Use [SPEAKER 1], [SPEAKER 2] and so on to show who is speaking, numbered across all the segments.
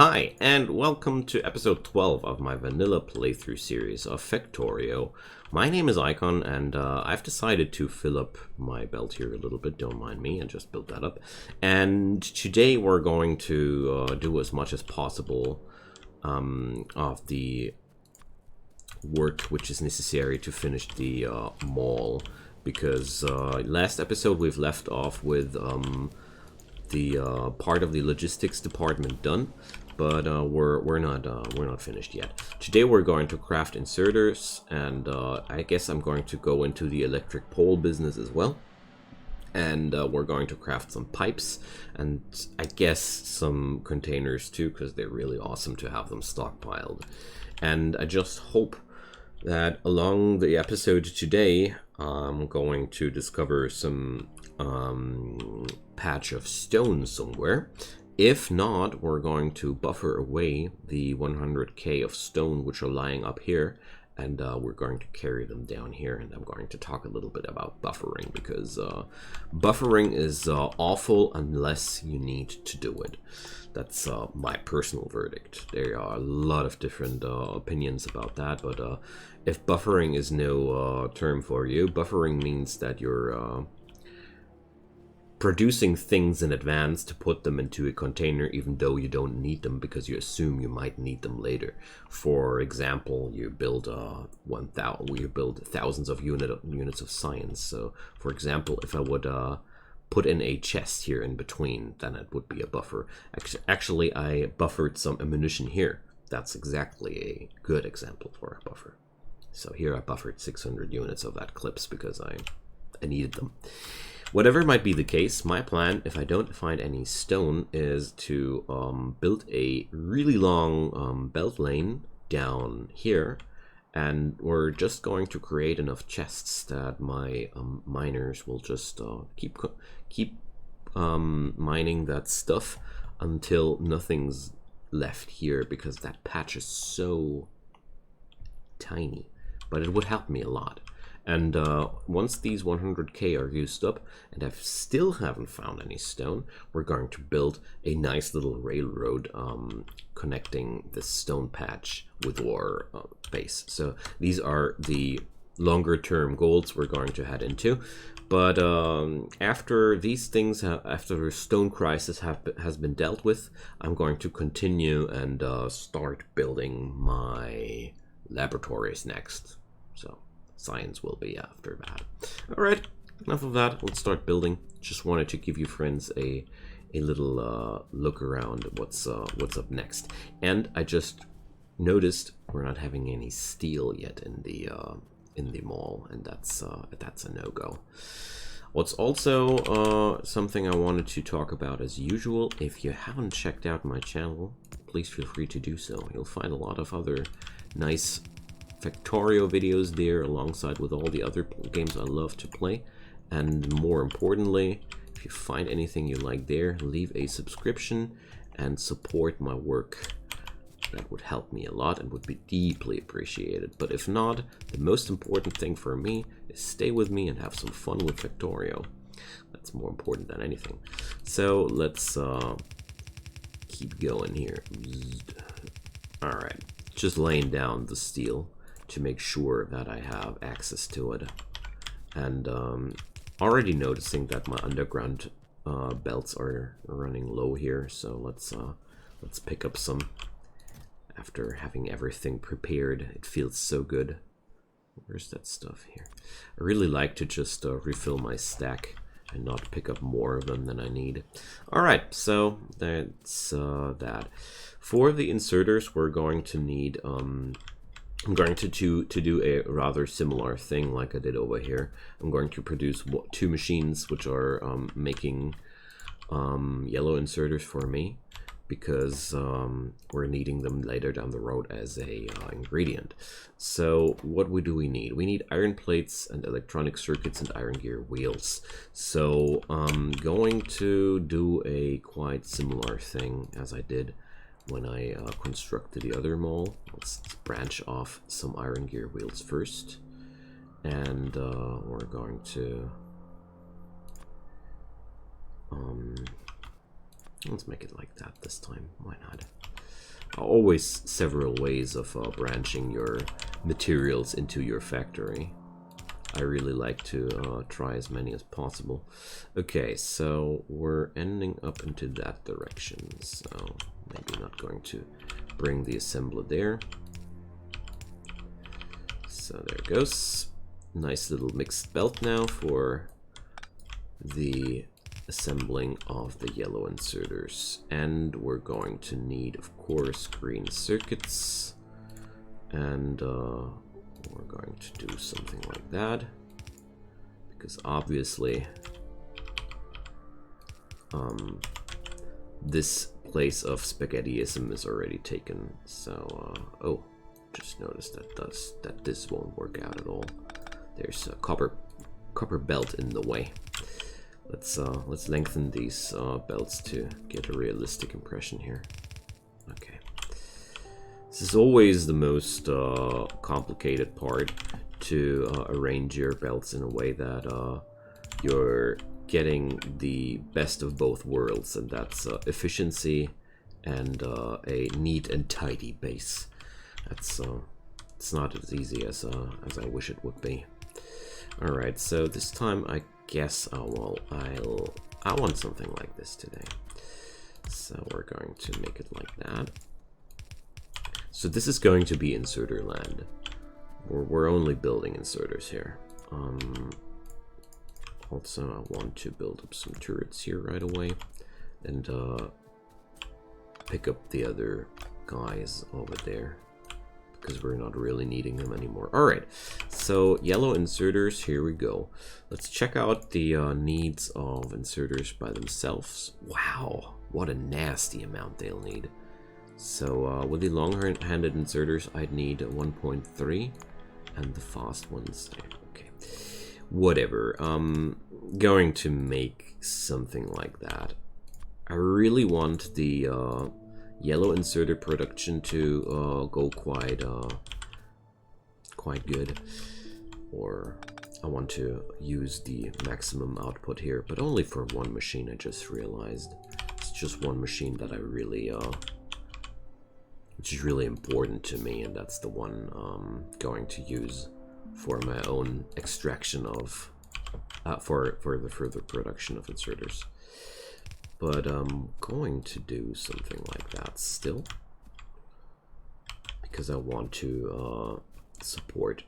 [SPEAKER 1] Hi, and welcome to episode 12 of my vanilla playthrough series of Factorio. My name is Icon, and I've decided to fill up my belt here a little bit, don't mind me, and just build that up. And today we're going to do as much as possible of the work which is necessary to finish the mall, because last episode we've left off with the part of the logistics department done, but we're not finished yet. Today we're going to craft inserters, and I guess I'm going to go into the electric pole business as well. And we're going to craft some pipes, and I guess some containers too, because they're really awesome to have them stockpiled. And I just hope that along the episode today, I'm going to discover some patch of stone somewhere. If not, we're going to buffer away the 100k of stone which are lying up here, and we're going to carry them down here. And I'm going to talk a little bit about buffering, because buffering is awful unless you need to do it. That's my personal verdict. There are a lot of different opinions about that, but if buffering is no term for you, buffering means that you're producing things in advance to put them into a container even though you don't need them, because you assume you might need them later. For example, you build thousands of units of science. So for example, if I would put in a chest here in between, then it would be a buffer. Actually, I buffered some ammunition here. That's exactly a good example for a buffer. So here I buffered 600 units of that clips because I needed them. Whatever might be the case, my plan, if I don't find any stone, is to build a really long belt lane down here, and we're just going to create enough chests that my miners will just keep mining that stuff until nothing's left here, because that patch is so tiny. But it would help me a lot. And once these 100k are used up, and I still haven't found any stone, we're going to build a nice little railroad connecting this stone patch with our base. So these are the longer term goals we're going to head into. But after these things, after the stone crisis has been dealt with, I'm going to continue and start building my laboratories next. So science will be after that. All right, enough of that. Let's start building. Just wanted to give you friends a little look around what's up next. And I just noticed we're not having any steel yet in the mall, and that's a no-go. What's also something I wanted to talk about as usual. If you haven't checked out my channel, please feel free to do so. You'll find a lot of other nice Factorio videos there, alongside with all the other games I love to play. And more importantly, if you find anything you like there, leave a subscription and support my work. That would help me a lot and would be deeply appreciated. But if not, the most important thing for me is stay with me and have some fun with Factorio. That's more important than anything. So let's keep going here. Alright, just laying down the steel to make sure that I have access to it. And already noticing that my underground belts are running low here, so let's pick up some. After having everything prepared, it feels so good. Where's that stuff here? I really like to just refill my stack and not pick up more of them than I need. Alright, so that's that. For the inserters, we're going to need I'm going to do a rather similar thing like I did over here. I'm going to produce two machines which are making yellow inserters for me, because we're needing them later down the road as a ingredient. So what do we need? We need iron plates and electronic circuits and iron gear wheels. So I'm going to do a quite similar thing as I did when I constructed the other mall. Let's branch off some iron gear wheels first, and we're going to let's make it like that this time. Why not? always several ways of branching your materials into your factory. I really like to try as many as possible. Okay, so we're ending up into that direction, so maybe not going to bring the assembler there. So there it goes. Nice little mixed belt now for the assembling of the yellow inserters. And we're going to need, of course, green circuits. And we're going to do something like that, because obviously this place of spaghettiism is already taken. So oh, just noticed that this won't work out at all. There's a copper belt in the way. Let's lengthen these belts to get a realistic impression here. Okay. This is always the most complicated part, to arrange your belts in a way that you're getting the best of both worlds, and that's efficiency and a neat and tidy base. That's it's not as easy as I wish it would be. All right, so this time I guess I want something like this today. So we're going to make it like that. So this is going to be inserter land. We're only building inserters here. Also, I want to build up some turrets here right away, and pick up the other guys over there, because we're not really needing them anymore. All right, so yellow inserters, here we go. Let's check out the needs of inserters by themselves. Wow, what a nasty amount they'll need. So with the long-handed inserters, I'd need 1.3, and the fast ones, okay, whatever. Going to make something like that. I really want the yellow inserter production to go quite good, or I want to use the maximum output here, but only for one machine. I just realized it's just one machine that I really which is really important to me, and that's the one I'm going to use for my own extraction of for the further production of inserters. But I'm going to do something like that still, because I want to support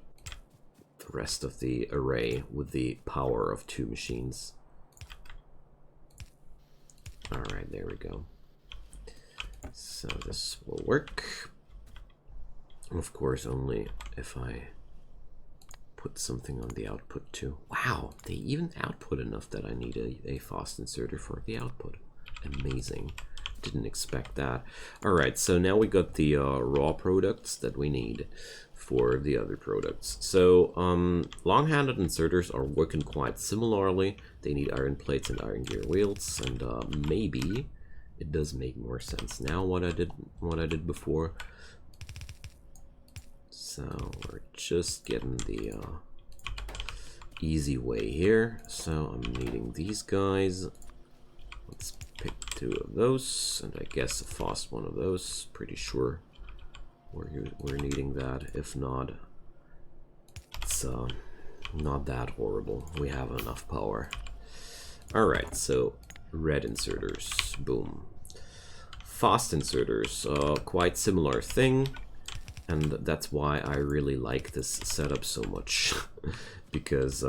[SPEAKER 1] the rest of the array with the power of 2 machines. Alright, there we go. So this will work. Of course, only if I put something on the output too. Wow, they even output enough that I need a fast inserter for the output. Amazing. Didn't expect that. Alright, so now we got the raw products that we need for the other products. So long-handed inserters are working quite similarly. They need iron plates and iron gear wheels, and maybe it does make more sense now what I did before. So we're just getting the easy way here. So I'm needing these guys. Let's pick 2 of those, and I guess a fast one of those. Pretty sure we're needing that. If not, it's not that horrible. We have enough power. All right, so red inserters, boom. Fast inserters, quite similar thing. And that's why I really like this setup so much, because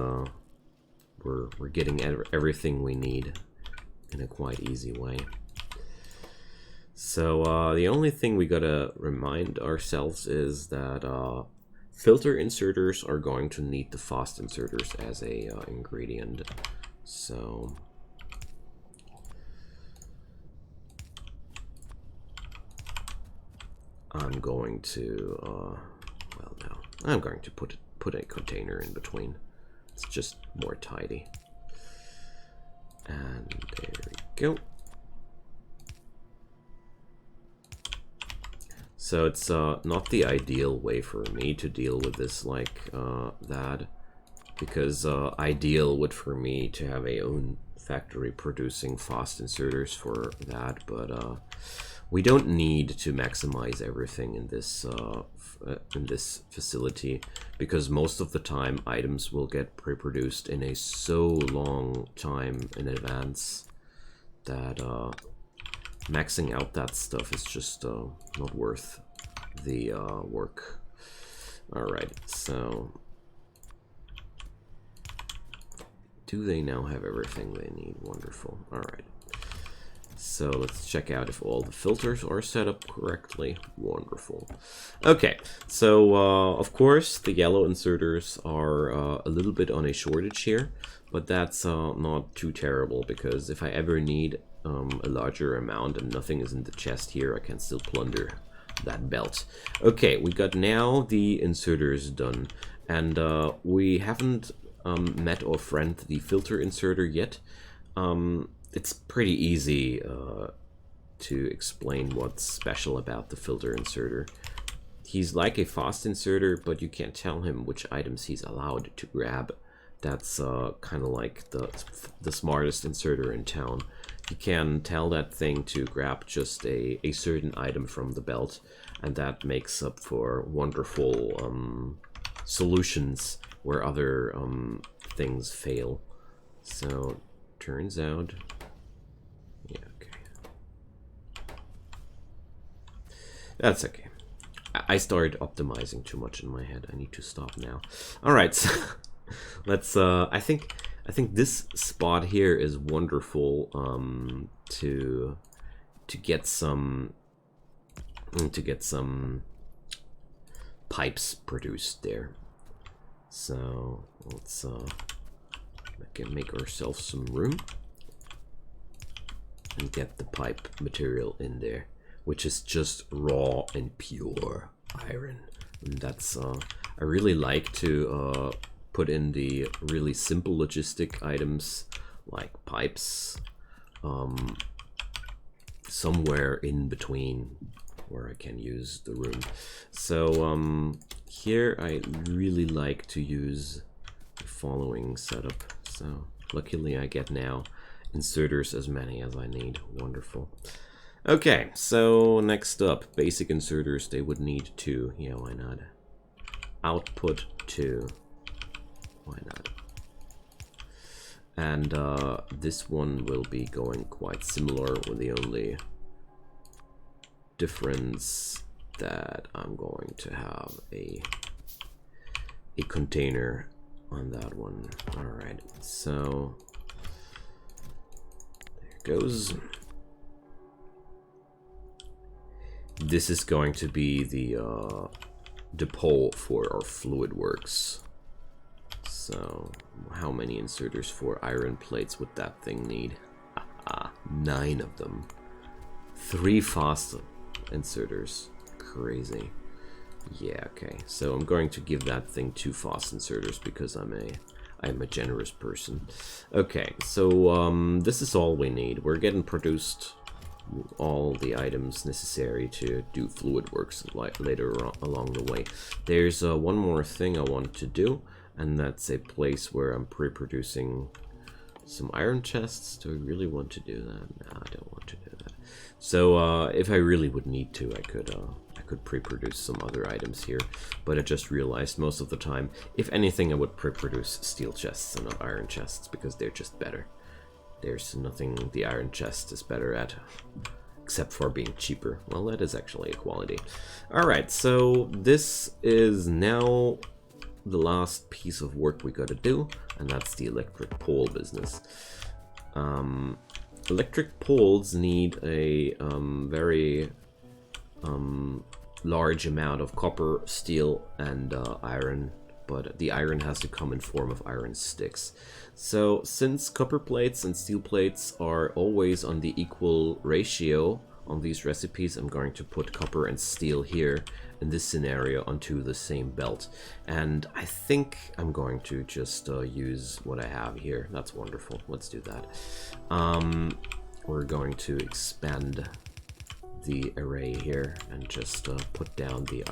[SPEAKER 1] we're getting everything we need in a quite easy way. So the only thing we gotta remind ourselves is that filter inserters are going to need the fast inserters as a ingredient. So I'm going to, well, no, I'm going to put a container in between. It's just more tidy. And there we go. So it's not the ideal way for me to deal with this like that, because ideal would for me to have a own factory producing fast inserters for that, but We don't need to maximize everything in this facility, because most of the time items will get pre-produced in a so long time in advance that maxing out that stuff is just not worth the work. Alright, so do they now have everything they need? Wonderful. Alright. So let's check out if all the filters are set up correctly. Wonderful. Okay, so of course the yellow inserters are a little bit on a shortage here, but that's not too terrible, because if I ever need a larger amount and nothing is in the chest here, I can still plunder that belt. Okay, we got now the inserters done, and we haven't met or friend the filter inserter yet. It's pretty easy to explain what's special about the filter inserter. He's like a fast inserter, but you can't tell him which items he's allowed to grab. That's kind of like the smartest inserter in town. You can tell that thing to grab just a certain item from the belt, and that makes up for wonderful solutions where other things fail. So turns out, yeah, okay, that's okay. I started optimizing too much in my head. I need to stop now. All right, so let's. I think this spot here is wonderful to get some pipes produced there. So let's make ourselves some room and get the pipe material in there, which is just raw and pure iron. And that's I really like to put in the really simple logistic items like pipes somewhere in between where I can use the room. So here I really like to use the following setup. So luckily I get now inserters as many as I need. Wonderful. Okay, so next up, basic inserters. They would need 2. Yeah, why not? Output 2. Why not? And this one will be going quite similar, with the only difference that I'm going to have a container on that one. All right, so there goes. This is going to be the depot for our fluid works. So how many inserters for iron plates would that thing need? 9 of them. 3 fast inserters. Crazy. Yeah, okay. So I'm going to give that thing 2 fast inserters because I'm a generous person. Okay, so this is all we need. We're getting produced all the items necessary to do fluid works later along the way. There's one more thing I want to do, and that's a place where I'm pre-producing some iron chests. Do I really want to do that? No, I don't want to do that. So if I really would need to, I could pre-produce some other items here, but I just realized most of the time, if anything, I would pre-produce steel chests and not iron chests, because they're just better. There's nothing the iron chest is better at, except for being cheaper. Well, that is actually a quality. Alright, so this is now the last piece of work we gotta do, and that's the electric pole business. Electric poles need a very large amount of copper, steel, and iron, but the iron has to come in form of iron sticks. So since copper plates and steel plates are always on the equal ratio on these recipes, I'm going to put copper and steel here in this scenario onto the same belt. And I think I'm going to just use what I have here. That's wonderful. Let's do that. We're going to expand the array here and just put down the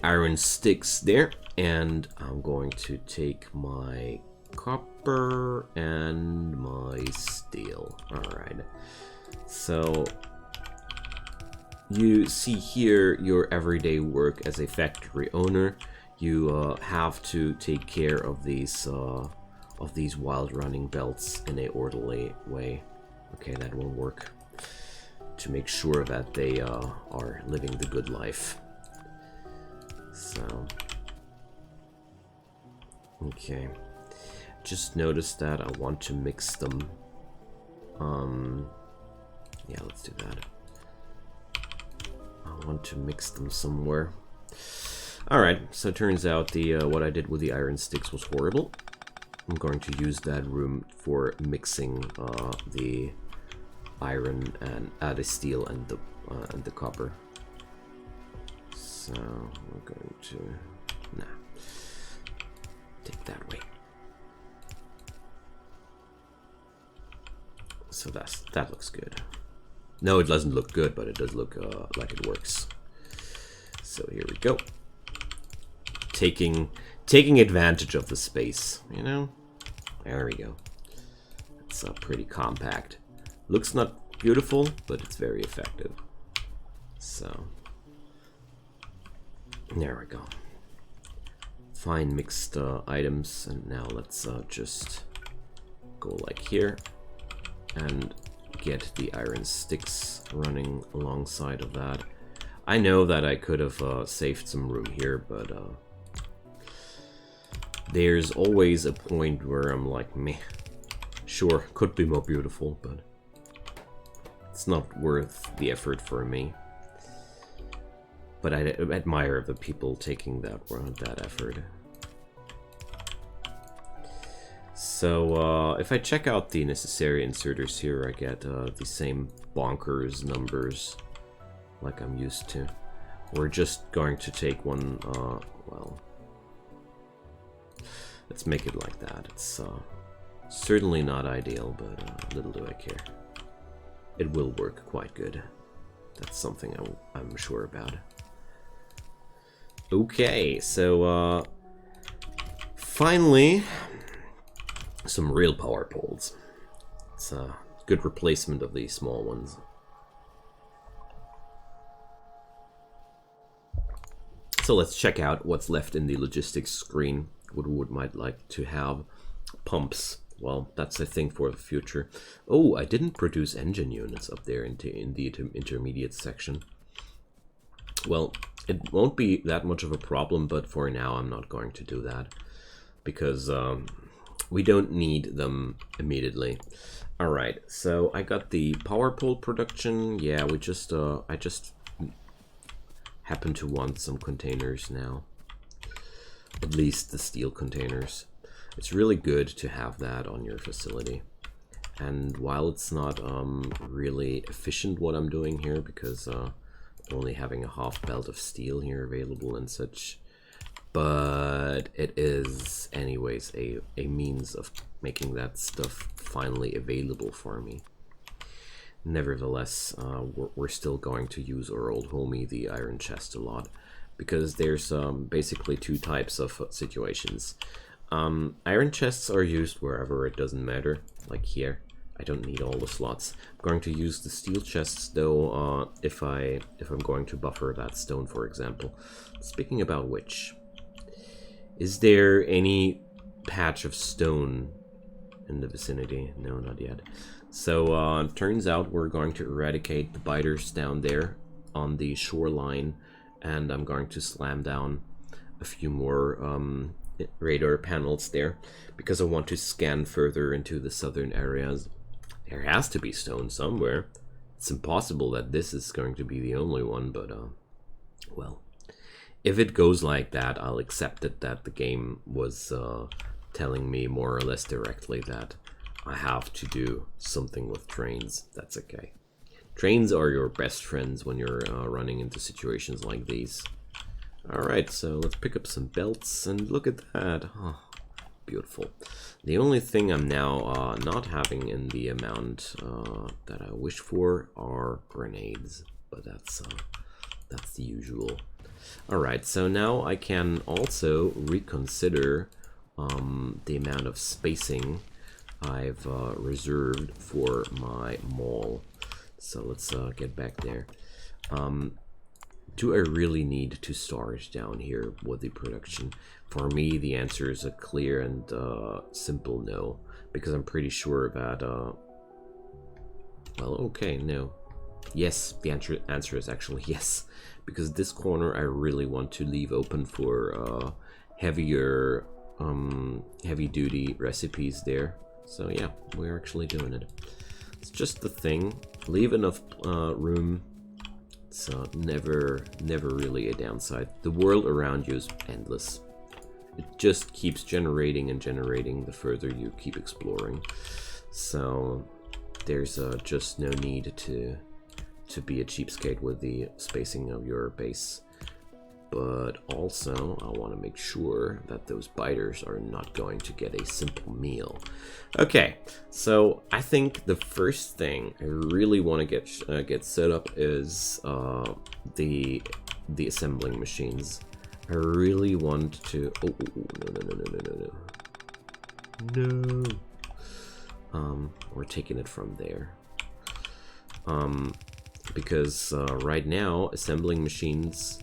[SPEAKER 1] iron sticks there, and I'm going to take my copper and my steel. All right, so you see here your everyday work as a factory owner. You have to take care of these wild running belts in a orderly way. Okay, that will work. To make sure that they are living the good life. So, okay. Just noticed that I want to mix them. Yeah, let's do that. I want to mix them somewhere. Alright, so it turns out the what I did with the iron sticks was horrible. I'm going to use that room for mixing the iron and the steel and the copper. So we're going to take that way. So that looks good. No, it doesn't look good, but it does look like it works. So here we go. Taking advantage of the space, you know. There we go. It's pretty compact. Looks not beautiful, but it's very effective. So there we go. Fine mixed items, and now let's just go like here and get the iron sticks running alongside of that. I know that I could have saved some room here, but there's always a point where I'm like, meh, sure, could be more beautiful, but it's not worth the effort for me. But I admire the people taking that effort. So if I check out the necessary inserters here, I get the same bonkers numbers like I'm used to. We're just going to take one, well, let's make it like that. It's certainly not ideal, but little do I care. It will work quite good. That's something I'm sure about. Okay, so finally, some real power poles. It's a good replacement of these small ones. So let's check out what's left in the logistics screen. What we might like to have. Pumps. Well, that's a thing for the future. Oh, I didn't produce engine units up there in the intermediate section. Well, it won't be that much of a problem, but for now I'm not going to do that. Because we don't need them immediately. Alright, so I got the power pole production. Yeah, we just I just happen to want some containers now. At least the steel containers. It's really good to have that on your facility. And while it's not really efficient what I'm doing here, because only having a half belt of steel here available and such, but it is anyways a means of making that stuff finally available for me. Nevertheless, we're still going to use our old homie, the iron chest, a lot, because there's basically two types of situations. Iron chests are used wherever it doesn't matter, like here. I don't need all the slots. I'm going to use the steel chests though, if I'm going to buffer that stone, for example. Speaking about which, is there any patch of stone in the vicinity? No, not yet. So it turns out we're going to eradicate the biters down there on the shoreline, and I'm going to slam down a few more radar panels there, because I want to scan further into the southern areas. There has to be stone somewhere. It's impossible that this is going to be the only one, but well, if it goes like that, I'll accept it, that the game was telling me more or less directly that I have to do something with trains. That's okay. Trains are your best friends when you're running into situations like these. Alright, so let's pick up some belts, and look at that. Oh, beautiful. The only thing I'm now not having in the amount that I wish for are grenades, but that's the usual. Alright, so now I can also reconsider the amount of spacing I've reserved for my mall. So let's get back there. Do I really need to start down here with the production? For me, the answer is a clear and simple no, because I'm pretty sure that, well, okay, no. Yes, the answer is actually yes, because this corner I really want to leave open for heavier, heavy-duty recipes there. So yeah, we're actually doing it. It's just the thing. Leave enough room. It's never really a downside. The world around you is endless. It just keeps generating and generating the further you keep exploring. So there's just no need to be a cheapskate with the spacing of your base. But also, I want to make sure that those biters are not going to get a simple meal. Okay, so I think the first thing I really want to get set up is the assembling machines. I really want to. Oh, no. We're taking it from there. Because right now, assembling machines.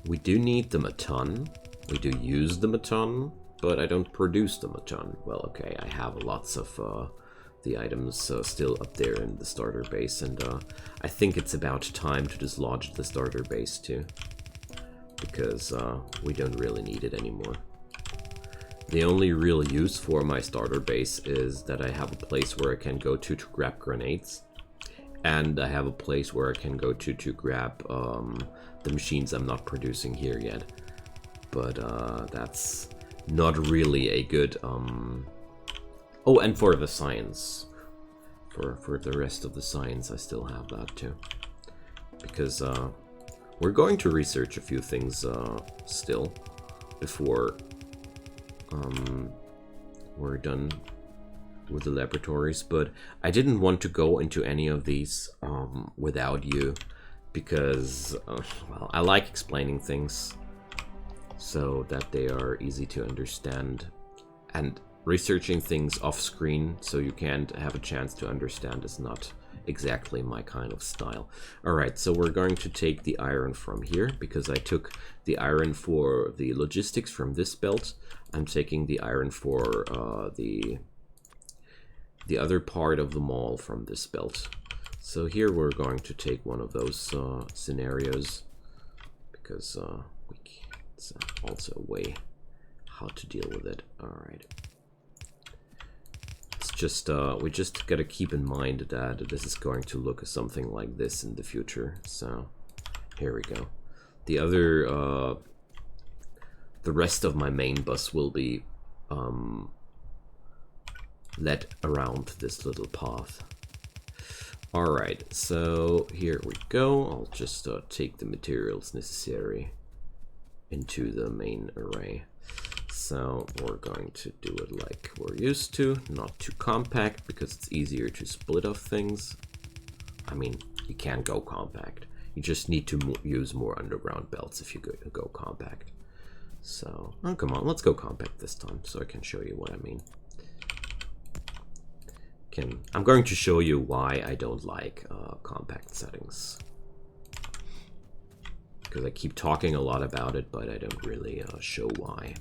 [SPEAKER 1] We do need them a ton, we do use them a ton, but I don't produce them a ton. Well, okay, I have lots of the items still up there in the starter base, and I think it's about time to dislodge the starter base too, because we don't really need it anymore. The only real use for my starter base is that I have a place where I can go to grab grenades, and I have a place where I can go to grab the machines I'm not producing here yet. But that's not really a good... Oh, and for the science. For the rest of the science, I still have that too. Because we're going to research a few things still before we're done with the laboratories, but I didn't want to go into any of these without you, because well, I like explaining things so that they are easy to understand, and researching things off screen so you can't have a chance to understand is not exactly my kind of style. Alright, so we're going to take the iron from here, because I took the iron for the logistics from this belt. I'm taking the iron for the other part of the mall from this belt. So here we're going to take one of those scenarios, because it's also a way how to deal with it. Alright. It's just, we just gotta keep in mind that this is going to look something like this in the future. So here we go. The other, the rest of my main bus will be led around this little path. Alright, so here we go. I'll just take the materials necessary into the main array. So we're going to do it like we're used to, not too compact, because it's easier to split off things. I mean, you can go compact. You just need to use more underground belts if you go compact. So, oh, come on, let's go compact this time so I can show you what I mean. I'm going to show you why I don't like compact settings, because I keep talking a lot about it, but I don't really show why.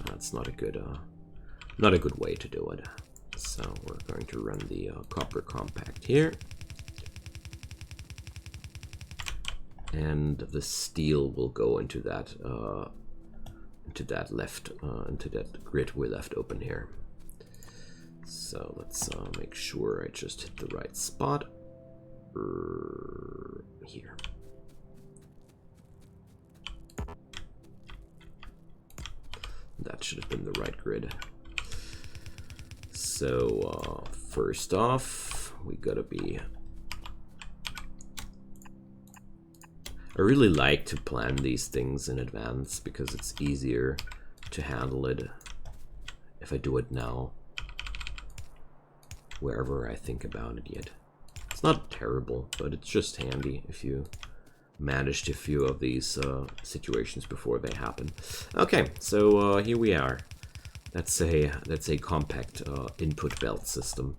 [SPEAKER 1] That's not a good way to do it. So we're going to run the copper compact here, and the steel will go into that grid we left open here. So let's make sure I just hit the right spot here. That should have been the right grid. So first off, we gotta be... I really like to plan these things in advance, because it's easier to handle it if I do it now, wherever I think about it yet. It's not terrible, but it's just handy if you managed a few of these situations before they happen. Okay, so here we are. That's a compact input belt system.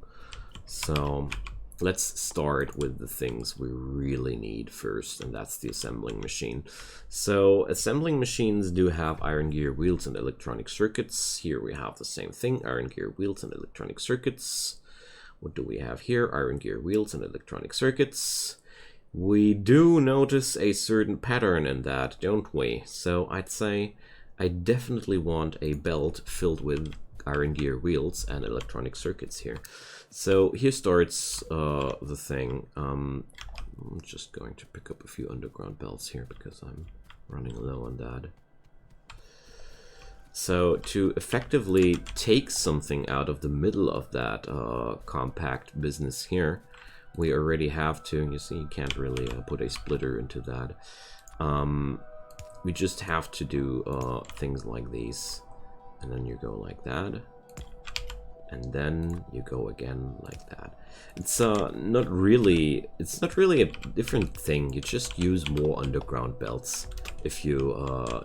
[SPEAKER 1] So let's start with the things we really need first, and that's the assembling machine. So assembling machines do have iron gear wheels and electronic circuits. Here we have the same thing, iron gear wheels and electronic circuits. What do we have here? Iron gear wheels and electronic circuits. We do notice a certain pattern in that, don't we? So I'd say I definitely want a belt filled with iron gear wheels and electronic circuits here. So here starts the thing. I'm just going to pick up a few underground belts here because I'm running low on that. So to effectively take something out of the middle of that compact business here, we already have to, you see, you can't really put a splitter into that. We just have to do things like these, and then you go like that, and then you go again like that. It's not really a different thing. You just use more underground belts if you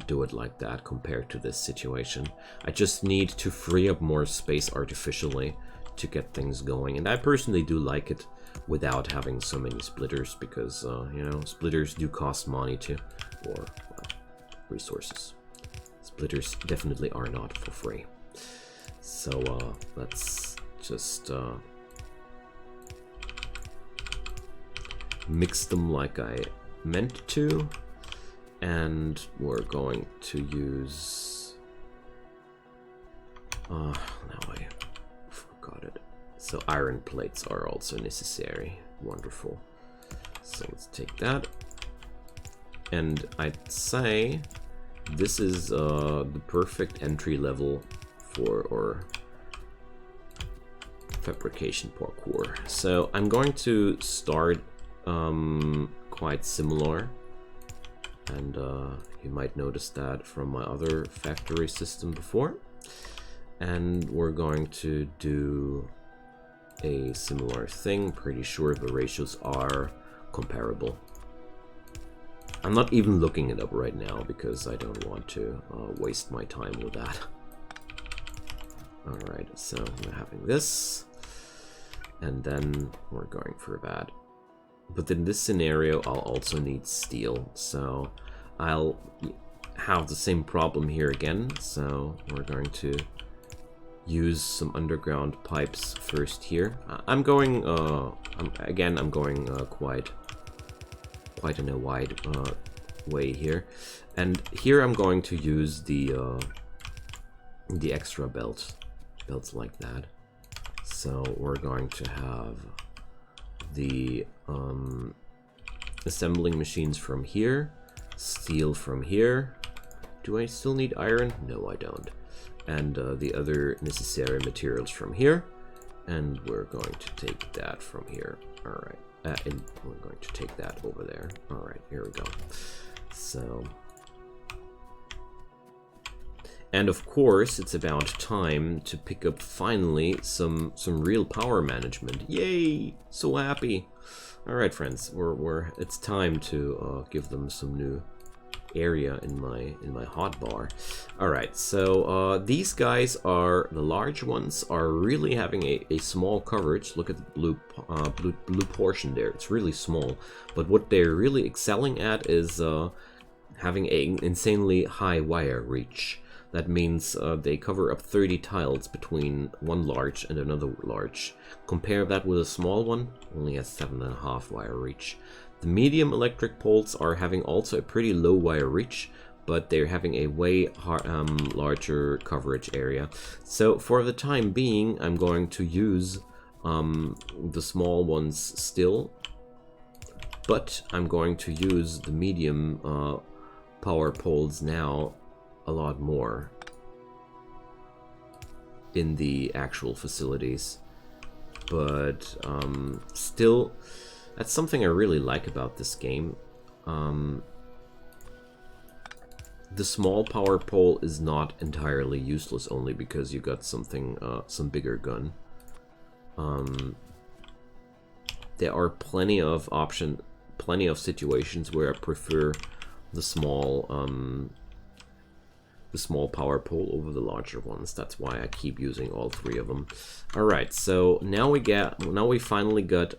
[SPEAKER 1] do it like that compared to this situation. I just need to free up more space artificially to get things going, and I personally do like it without having so many splitters, because you know, splitters do cost money too, or well, resources. Splitters definitely are not for free. So let's just mix them like I meant to, and we're going to use now I forgot it. So iron plates are also necessary. Wonderful. So let's take that, and I'd say this is the perfect entry level for fabrication parkour. So I'm going to start quite similar, and you might notice that from my other factory system before, and we're going to do a similar thing. Pretty sure the ratios are comparable. I'm not even looking it up right now because I don't want to waste my time with that. Alright, so we're having this, and then we're going for that. But in this scenario, I'll also need steel, so I'll have the same problem here again. So we're going to use some underground pipes first here. I'm going quite in a wide way here, and here I'm going to use the extra belts like that. So we're going to have the assembling machines from here, steel from here. Do I still need iron? No, I don't. And the other necessary materials from here, and we're going to take that from here. All right, and we're going to take that over there. All right, here we go. So, and of course, it's about time to pick up finally some real power management. Yay! So happy. All right, friends, it's time to give them some new area in my hotbar. All right, so these guys are the large ones, are really having a small coverage. Look at the blue portion there. It's really small, but what they're really excelling at is having an insanely high wire reach. That means they cover up 30 tiles between one large and another large. Compare that with a small one, only has 7.5 wire reach. The medium electric poles are having also a pretty low wire reach, but they're having a way larger coverage area. So for the time being, I'm going to use the small ones still, but I'm going to use the medium power poles now a lot more in the actual facilities. But still, that's something I really like about this game. The small power pole is not entirely useless only because you got something, some bigger gun. There are plenty of situations where I prefer the small the small power pole over the larger ones. That's why I keep using all 3 of them. All right, so now we finally got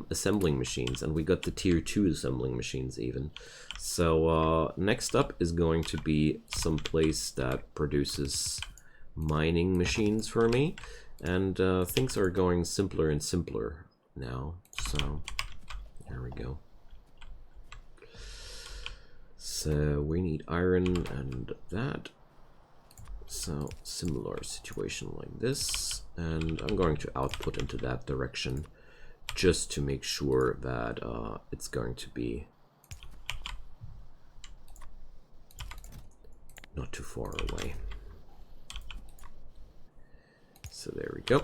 [SPEAKER 1] assembling machines, and we got the tier 2 assembling machines even. So next up is going to be some place that produces mining machines for me, and things are going simpler and simpler now. So there we go. So we need iron and that. So similar situation like this, and I'm going to output into that direction just to make sure that it's going to be not too far away. So there we go.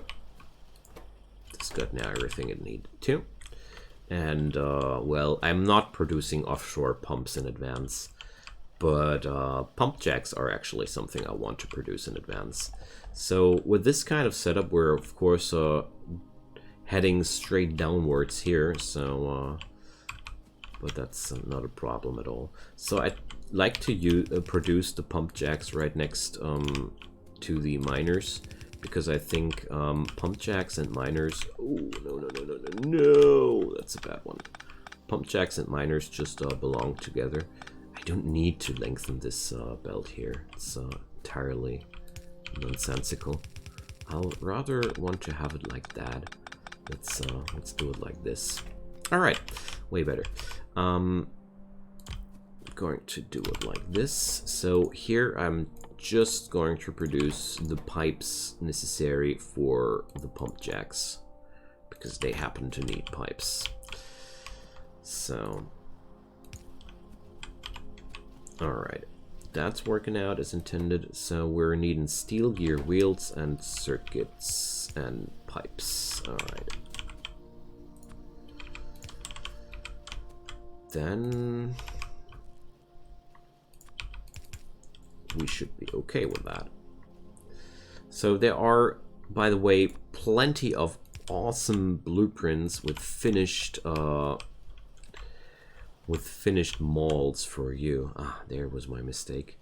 [SPEAKER 1] It's got now everything it needed to. And well, I'm not producing offshore pumps in advance, but pump jacks are actually something I want to produce in advance. So with this kind of setup, we're of course heading straight downwards here, so but that's not a problem at all. So I like to produce the pump jacks right next to the miners, because I think pump jacks and miners... Oh, no, that's a bad one. Pump jacks and miners just belong together. I don't need to lengthen this belt here. It's entirely nonsensical. I'll rather want to have it like that. Let's do it like this. All right, way better. Going to do it like this. So here I'm just going to produce the pipes necessary for the pump jacks, because they happen to need pipes. So, alright, that's working out as intended. So we're needing steel gear wheels and circuits and pipes. Alright. Then we should be okay with that. So there are, by the way, plenty of awesome blueprints with finished molds for you. Ah, there was my mistake.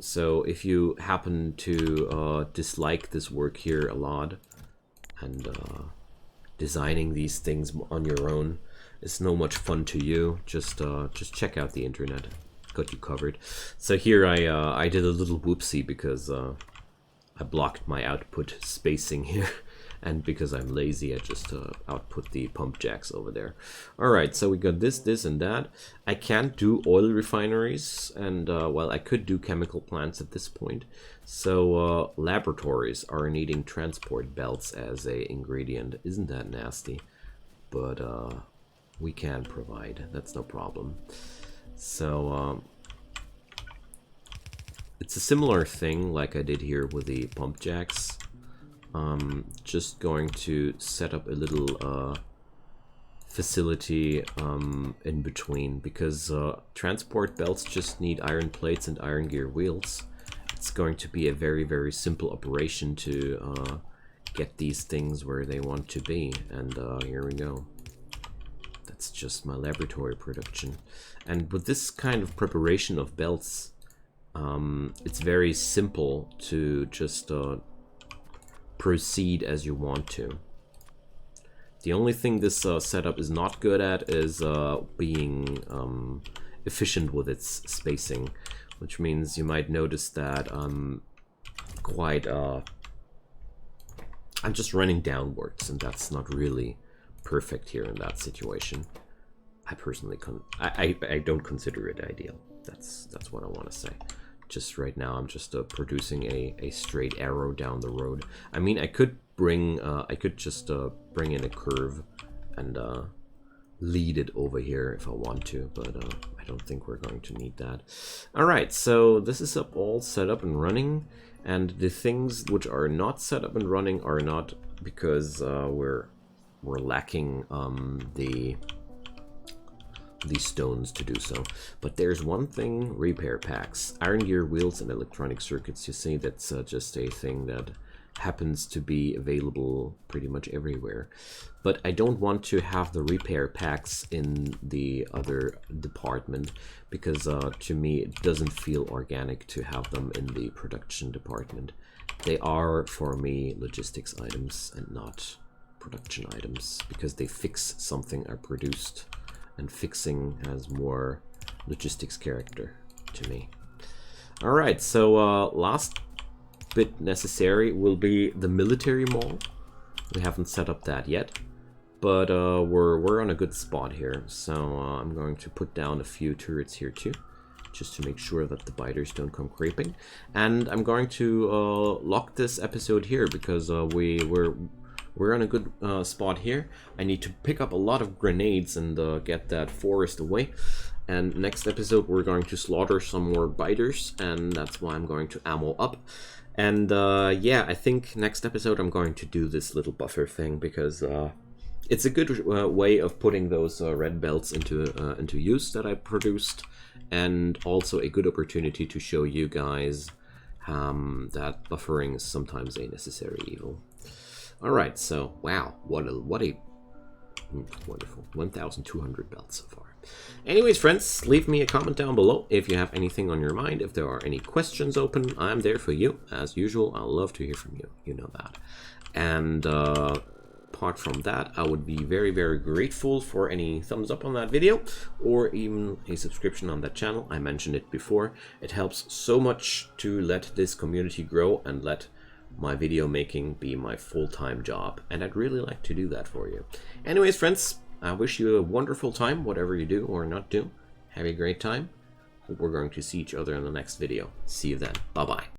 [SPEAKER 1] So if you happen to dislike this work here a lot, and designing these things on your own is no much fun to you, just check out the internet. Got you covered. So here I did a little whoopsie, because I blocked my output spacing here, and because I'm lazy, I just output the pump jacks over there. Alright, so we got this, and that. I can't do oil refineries, and well, I could do chemical plants at this point. So laboratories are needing transport belts as a ingredient. Isn't that nasty? But we can provide. That's no problem. So it's a similar thing like I did here with the pump jacks. Just going to set up a little facility in between, because transport belts just need iron plates and iron gear wheels. It's going to be a very, very simple operation to get these things where they want to be. And here we go. That's just my laboratory production. And with this kind of preparation of belts, it's very simple to just proceed as you want to. The only thing this setup is not good at is being efficient with its spacing, which means you might notice that I'm just running downwards, and that's not really perfect here in that situation. I personally I don't consider it ideal. That's what I want to say. Just right now I'm just producing a straight arrow down the road. I mean, I could just bring in a curve and lead it over here if I want to, but I don't think we're going to need that. Alright, so this is all set up and running, and the things which are not set up and running are not because we're lacking these stones to do so. But there's one thing: repair packs, iron gear wheels and electronic circuits. You see, that's just a thing that happens to be available pretty much everywhere. But I don't want to have the repair packs in the other department, because to me it doesn't feel organic to have them in the production department. They are, for me, logistics items and not production items, because they fix something I produced, and fixing has more logistics character to me. Alright, so last bit necessary will be the military mall. We haven't set up that yet, but we're on a good spot here. So I'm going to put down a few turrets here too, just to make sure that the biters don't come creeping. And I'm going to lock this episode here, because we're on a good spot here. I need to pick up a lot of grenades and get that forest away. And next episode we're going to slaughter some more biters, and that's why I'm going to ammo up. And yeah, I think next episode I'm going to do this little buffer thing, because it's a good way of putting those red belts into use that I produced, and also a good opportunity to show you guys that buffering is sometimes a necessary evil. All right, so wow, what a wonderful 1,200 belts so far. Anyways, friends, leave me a comment down below if you have anything on your mind. If there are any questions open, I'm there for you. As usual, I'll love to hear from you. You know that. And apart from that, I would be very, very grateful for any thumbs up on that video, or even a subscription on that channel. I mentioned it before. It helps so much to let this community grow and let my video making be my full-time job. And I'd really like to do that for you. Anyways, friends, I wish you a wonderful time, whatever you do or not do. Have a great time. Hope we're going to see each other in the next video. See you then. Bye-bye.